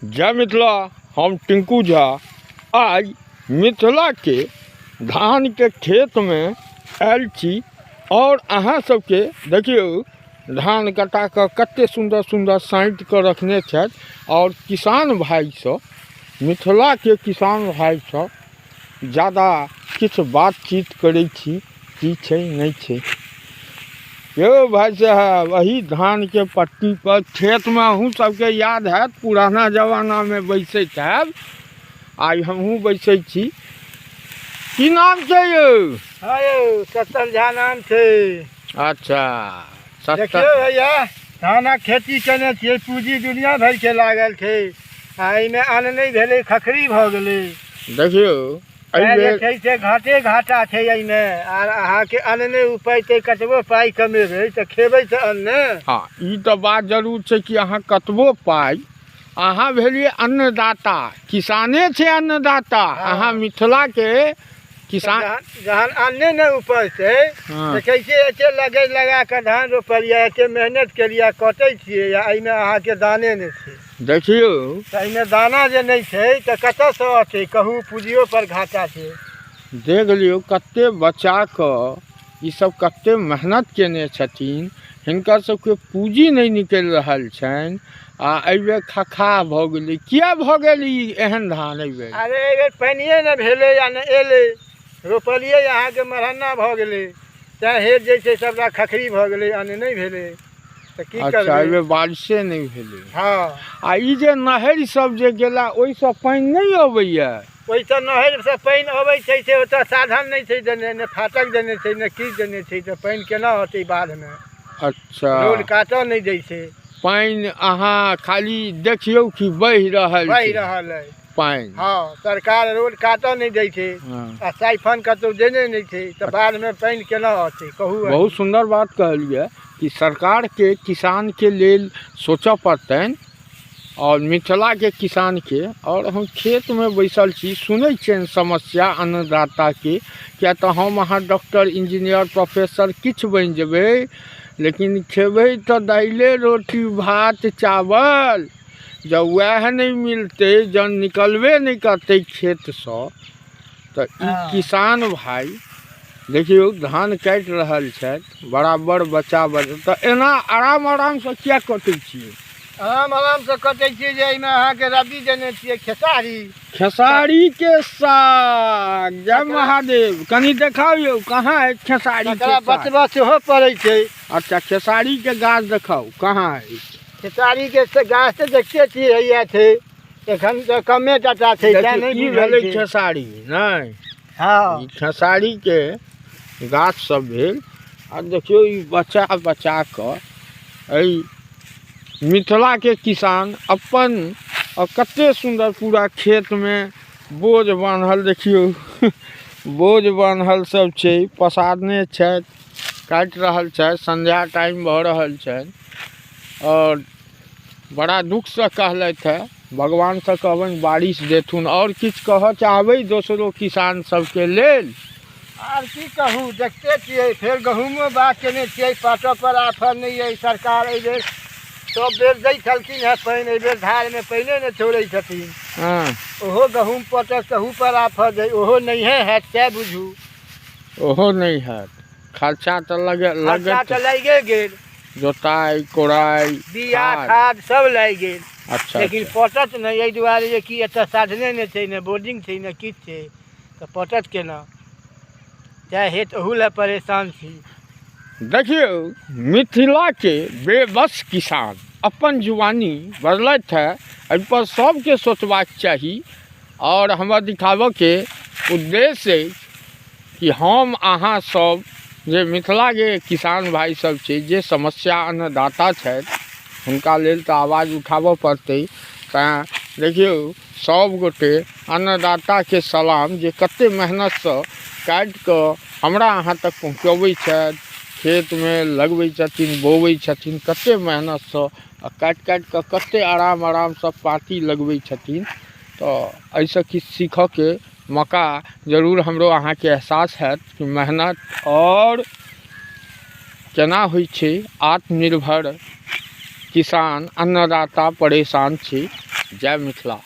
जय मिथिला। हम टिंकू झा आज मिथिला के धान के खेत में आयल छी और अहाँ सबके देखियो धान कटा के कते सुंदर सुंदर साइट के रखने छथि और किसान भाई सब मिथिला के किसान भाई सब ज़्यादा किछु बातचीत करै छी की छै नहीं छै। यो भाई साहब वही धान के पट्टी पर खेत में अहूँ सबके याद है पुराना जमाना में बैसैत हैब। आज हमहूँ बैसै छी। की नाम छै यौ? हाँ यौ सत्तर झा नाम छै। अच्छा देखियो भैया धानक खेती केने छियै, पूंजी दुनिया भर के लागल छै। एहिमे अन्न नहीं भेलै, खखरी भऽ गेलै। देखियो छै से घाटे घाटा छै एहिमे। आर अहाँके अन्न नहीं उपजतै, कतबो पाइ कमेबै तऽ खेबै तऽ अन्न। हाँ ई तऽ बात जरूर छै कि अहाँ कतबो पाइ अहाँ भेलिए अन्नदाता, किसाने छै अन्नदाता। अहाँ मिथिला के किसान जहन अन्ने नहीं उपजतै तऽ कैसे एते लगा के धान रोपलिए, एते मेहनत केलिए, कटै छियै आ एहिमे अहाँके दाने नहीं छै। देखियो तऽ एहिमे दाना जे नहीं छै तऽ कतऽसँ अतै कहू, पूंजियो पर घाटा छै। देख लियो कते बच्चा के ई सब कते मेहनत केने छथिन, हिनकर सबके पूंजी नहीं निकल रहल छनि आ एहिबेर खखा भऽ गेलै। किया भऽ गेल ई एहन धान एहिबेर? अरे एहिबेर पानिये नहि भेलै या नहि एलै। रोपलिए अहाँके मरहन्ना भऽ गेलै, चाहे हेर जे छै सबटा खखरी भऽ गेलै, अन्न नहीं भेलै तऽ की करबै। अच्छा एहिबेर बारिशे नहीं भेलै। हाँ आ ई जे नहर सब जे गेला ओहिसँ पानि नहीं अबैया? ओहिसँ नहरसँ पानि अबै छै से ओतऽ साधन नहीं छै देने, ने फाटक देने छै ने की देने छै, तऽ पानि केना होतै बाधमे। अच्छा रोड काटऽ नहीं दै छै। पानि अहाँ खाली देखियौ कि बहि रहल है पानि। हाँ सरकार रोड काटऽ नहीं दै छै आ साइफन कतौ देने नहीं छै, तऽ बाधमे पानि केना होतै कहू। बहुत सुंदर बात कहलिए कि सरकार के किसान के लेल सोचऽ पड़तनि और मिथिला के किसान के। और हम खेत में बैसल छी, सुनै छियनि समस्या अन्नदाता के। क्या तो हम अहाँ डॉक्टर इंजीनियर प्रोफेसर किछु बनि जेबै, लेकिन खेबै तो दाइले रोटी भात चावल। जब वह नहीं मिलते, जब निकलबे नहीं करते खेत से, तो ई किसान भाई देखियो धान काटि रहल छथि, बराबर बचा तो एना आराम आराम से किया कटै छियै? आराम से कटै छियै जे एहिमे अहाँके रबी देने छियै खेसारी। खेसारी के साग, जय महादेव। कनी देखाओ यौ कहाँ है खेसारी के साग? बचबा सेहो पड़ै छै। अच्छा खेसारी के गाछ देखाओ कहाँ है? खेसारी के गाछ तऽ देखते छियै हैया छै, एखन तऽ कमे टाटा छै। ई भेलै खेसारी नहीं? हाँ ई खेसारी के गाछ सब भेल। आ देखियो ई बचा बचा के एहि मिथिला के किसान अपन कते सुंदर पूरा खेत में बोझ बान्हल देखियो बोझ बान्हल सब छै, पसारने छथि, काटि रहल छथि। संध्या टाइम भऽ रहल छनि और बड़ा दुख से कहलथि है, भगवान से कहबनि बारिश देथुन। और किछु कहऽ चाहबै दोसरो किसान सबके लेल? आर की कहू, देखते छियै फेर गहूँमो बाग केने छियै, पाटो पर आफर नहीं है। सरकार एहिबेर सब बेर दै छलखिन है पानि, एहिबेर धारमे पानिए नहि छोड़ै छथिन। ओहो गहूँम पटक तहू पर आफर दै, ओहो नहीं है सएह बुझू। ओहो नहीं है, खर्चा तो लगे गेल, जोताई कोड़ाई बिया खाद सब लागि गेल। अच्छा लेकिन पटत नहीं, एहि दुआरे जे कि एतऽ साधने नहीं छै, ने बोर्डिंग छै ने किछु छै, तऽ पटत केना, चाहे हेत ओहू लए परेशान छी। देखियो मिथिला के बेबस किसान अपन जुबानी बदलैत है, एहि पर सबके सोचबाक चाही। और हमरा दिखाबऽ के उद्देश्य है कि हम अहाँ सब जे मिथिला के किसान भाई सब छै, जे समस्या अन्नदाता छथि, हुनका लेल तऽ आवाज उठाबऽ पड़तै। तैं देखियो सब गोटे अन्नदाता के सलाम जे कते मेहनत से काटि कऽ हमरा अहाँ तक पहुँचबै छथि, खेत में लगबै छथिन, बोबै छथिन, कते मेहनत से काटि काटि कऽ कते आराम आराम से पाती लगबै छथिन। तो एहिसँ किछु सीखऽ के मौका जरूर हमरो अहाँ के एहसास हैत कि मेहनत और केना होइ छै आत्मनिर्भर किसान अन्नदाता परेशान छी। जय मिथिला।